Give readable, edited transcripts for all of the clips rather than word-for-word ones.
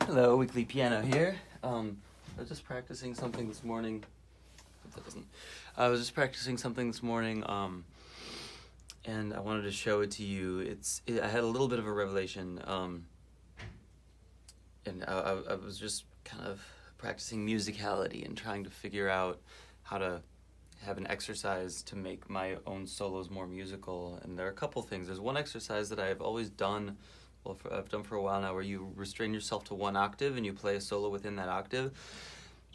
Hello, Weekly Piano here. I was just practicing something this morning. Hope that doesn't. I was just practicing something this morning, and I wanted to show it to you. I had a little bit of a revelation, and I was just kind of practicing musicality and trying to figure out how to have an exercise to make my own solos more musical. And there are a couple things. There's one exercise that I've always done. I've done for a while now, where you restrain yourself to one octave and you play a solo within that octave.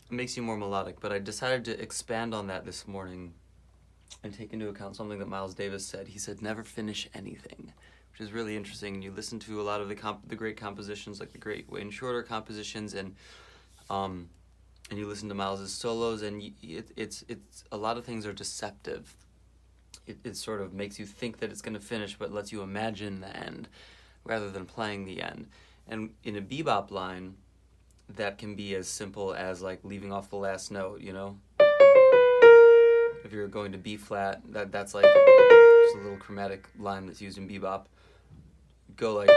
It makes you more melodic, but I decided to expand on that this morning and take into account something that Miles Davis said. He said, never finish anything, which is really interesting. You listen to a lot of the great compositions, like the great Wayne Shorter compositions, and you listen to Miles's solos, and it's a lot of things are deceptive. It sort of makes you think that it's going to finish, but lets you imagine the end rather than playing the end. And in a bebop line, that can be as simple as like leaving off the last note, you know? If you're going to B flat, that's like just a little chromatic line that's used in bebop. Go like,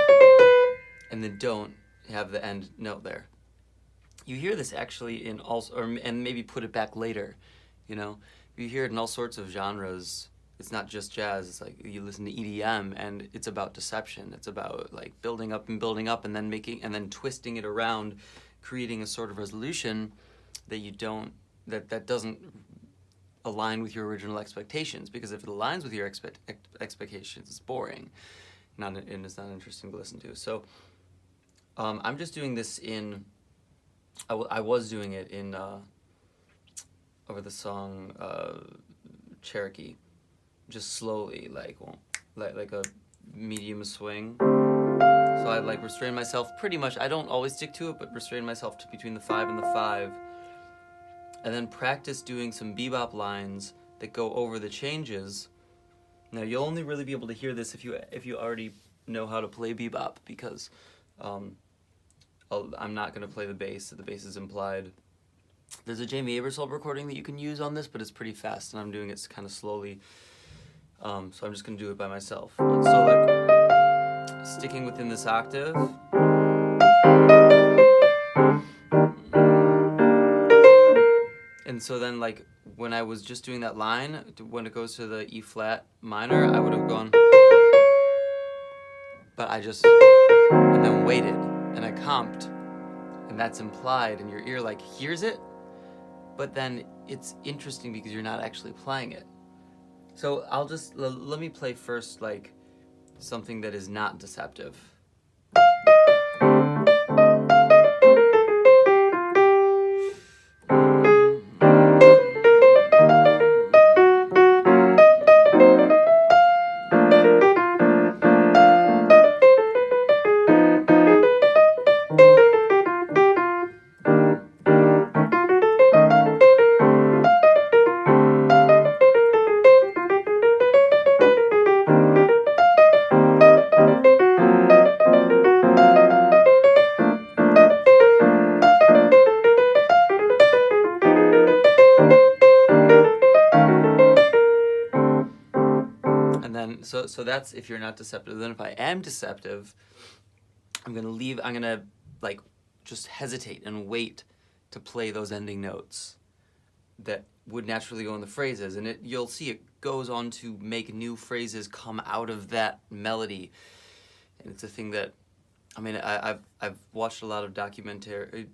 and then don't have the end note there. You hear this actually in and maybe put it back later, you know? You hear it in all sorts of genres. It's not just jazz. It's like you listen to EDM, and it's about deception. It's about like building up and then twisting it around, creating a sort of resolution that doesn't align with your original expectations. Because if it aligns with your expectations, it's boring, and it's not interesting to listen to. So I'm just doing this I was doing it in over the song Cherokee. Just slowly, like a medium swing. So I like restrain myself pretty much. I don't always stick to it, but restrain myself to between the 5 and the 5. And then practice doing some bebop lines that go over the changes. Now you'll only really be able to hear this if you already know how to play bebop, because I'm not going to play the bass. The bass is implied. There's a Jamie Aebersold recording that you can use on this, but it's pretty fast, and I'm doing it kind of slowly. So I'm just going to do it by myself. So like, sticking within this octave. And so then like, when I was just doing that line, when it goes to the E flat minor, I would have gone, but and then waited, and I comped, and that's implied, and your ear like hears it, but then it's interesting because you're not actually playing it. So I'll just, let me play first like something that is not deceptive. So that's if you're not deceptive. Then if I am deceptive, I'm gonna like just hesitate and wait to play those ending notes that would naturally go in the phrases, and you'll see it goes on to make new phrases come out of that melody. And it's a thing that, I mean, I've watched a lot of documentary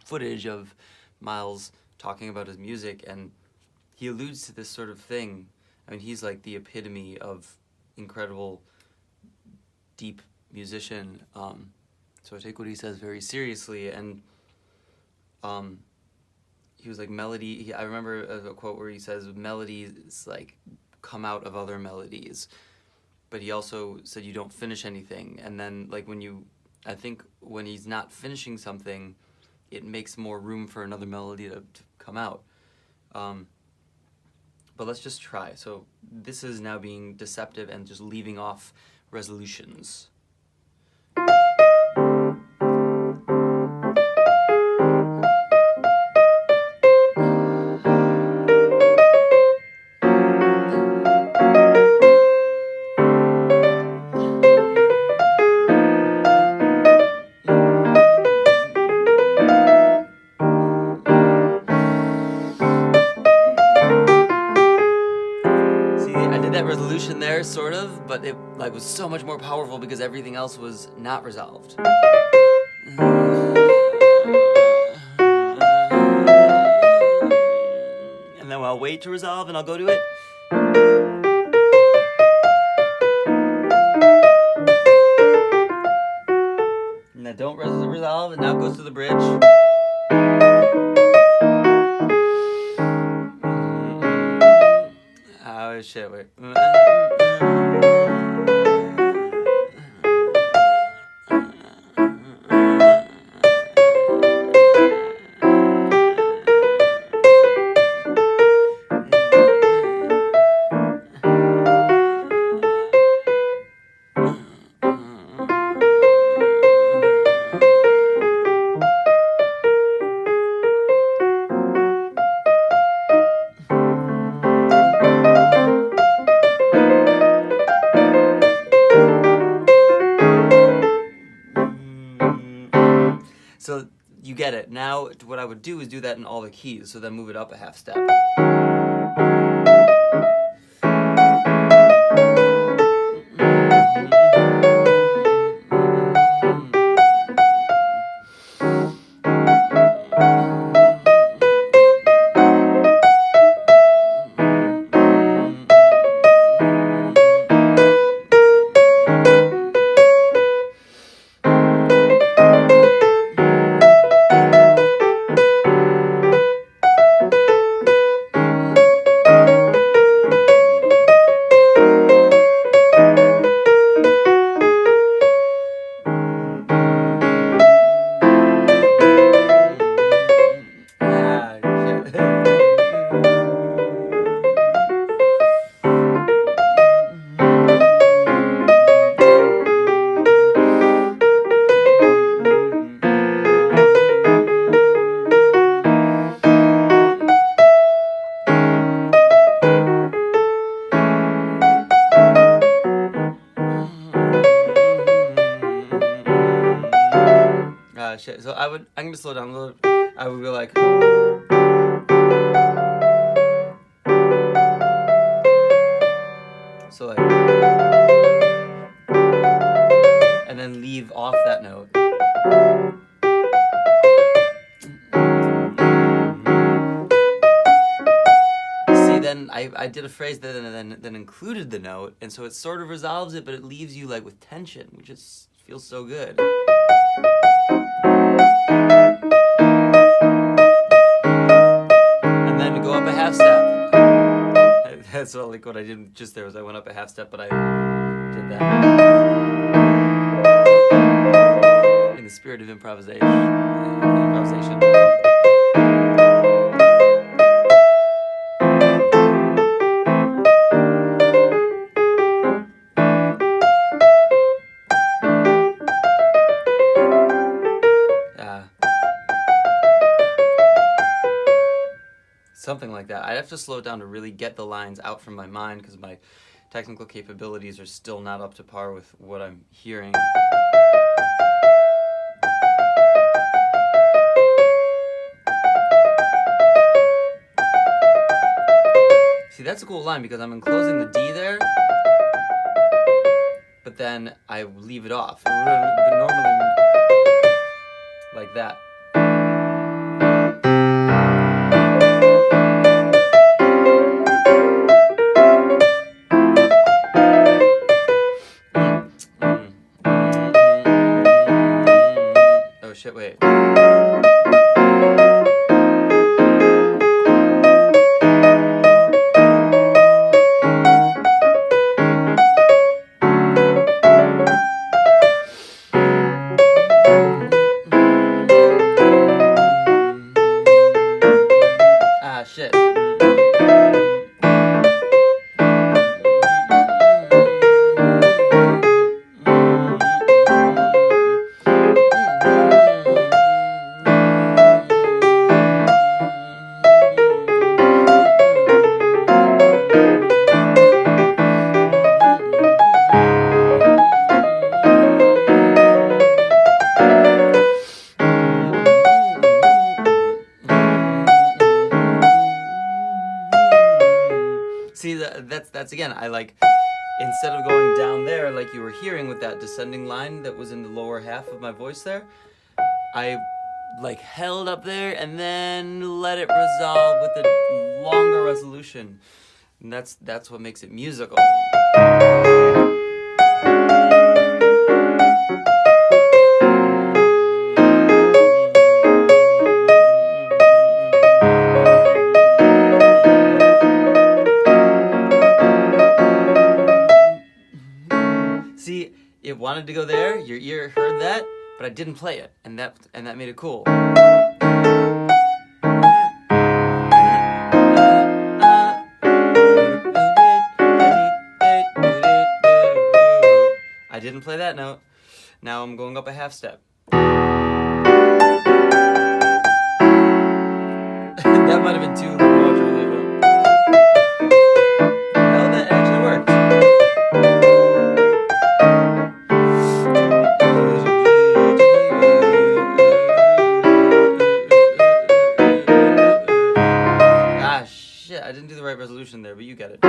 footage of Miles talking about his music, and he alludes to this sort of thing. I mean, he's like the epitome of incredible, deep musician. So I take what he says very seriously. And he was like, melody. I remember a quote where he says, melodies like come out of other melodies. But he also said you don't finish anything. And then like I think when he's not finishing something, it makes more room for another melody to come out. But let's just try. So this is now being deceptive and just leaving off resolutions. but it like was so much more powerful because everything else was not resolved. And then I'll wait to resolve and I'll go to it. And I don't resolve, and now it goes to the bridge. Oh shit, wait. So you get it. Now what I would do is do that in all the keys, so then move it up a half step. Shit. So I'm gonna slow down a little. I would go like. So like. And then leave off that note. See, then I did a phrase that then included the note, and so it sort of resolves it, but it leaves you like with tension, which feels so good. And then to go up a half step. That's all, like what I did just there was I went up a half step, but I did that in the spirit of improvisation. Something like that. I'd have to slow it down to really get the lines out from my mind because my technical capabilities are still not up to par with what I'm hearing. See, that's a cool line because I'm enclosing the D there, but then I leave it off. It would have been normally like that. Oh shit, wait. Shit. See, that's again, I like, instead of going down there like you were hearing with that descending line that was in the lower half of my voice there, I like held up there and then let it resolve with a longer resolution. And that's what makes it musical. See, it wanted to go there, your ear heard that, but I didn't play it, and that made it cool. I didn't play that note. Now I'm going up a half step. That might have been too much. No, that actually worked. Ah, shit, I didn't do the right resolution there, but you get it.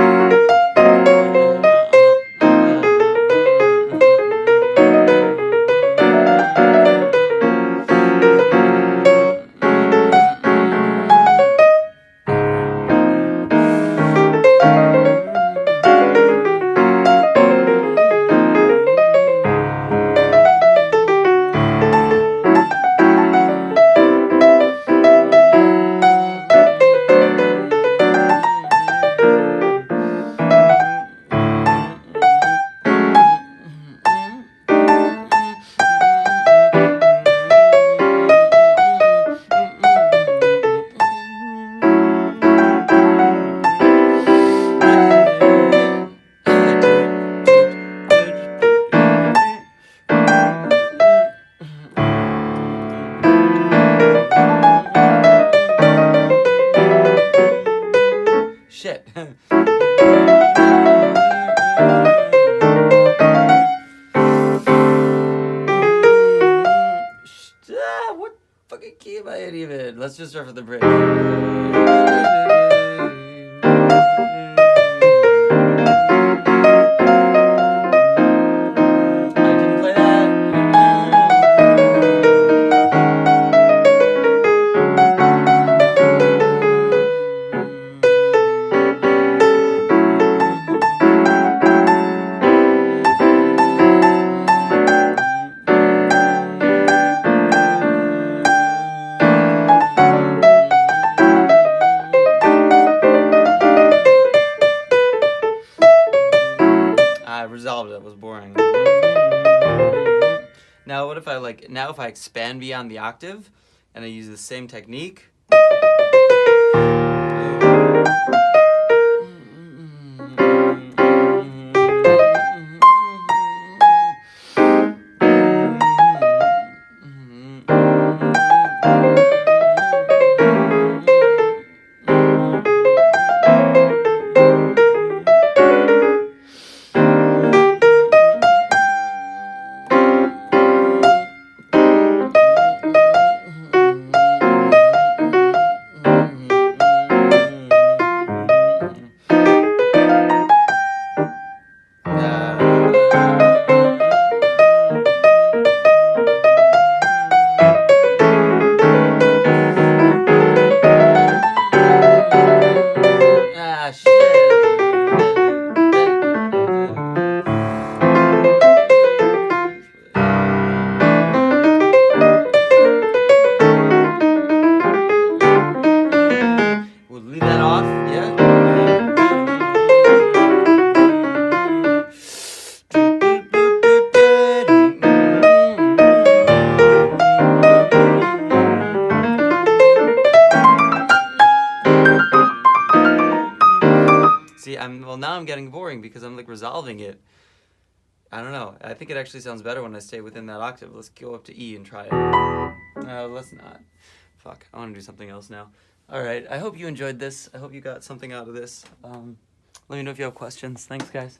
Shit. What fucking key am I in even? Let's just start from the bridge. I resolved it. It was boring. Now what if I if I expand beyond the octave and I use the same technique? We'll leave that off, yeah? See, now I'm getting boring because I'm like resolving it. I don't know. I think it actually sounds better when I stay within that octave. Let's go up to E and try it. No, let's not. Fuck, I want to do something else now. All right, I hope you enjoyed this. I hope you got something out of this. Let me know if you have questions. Thanks, guys.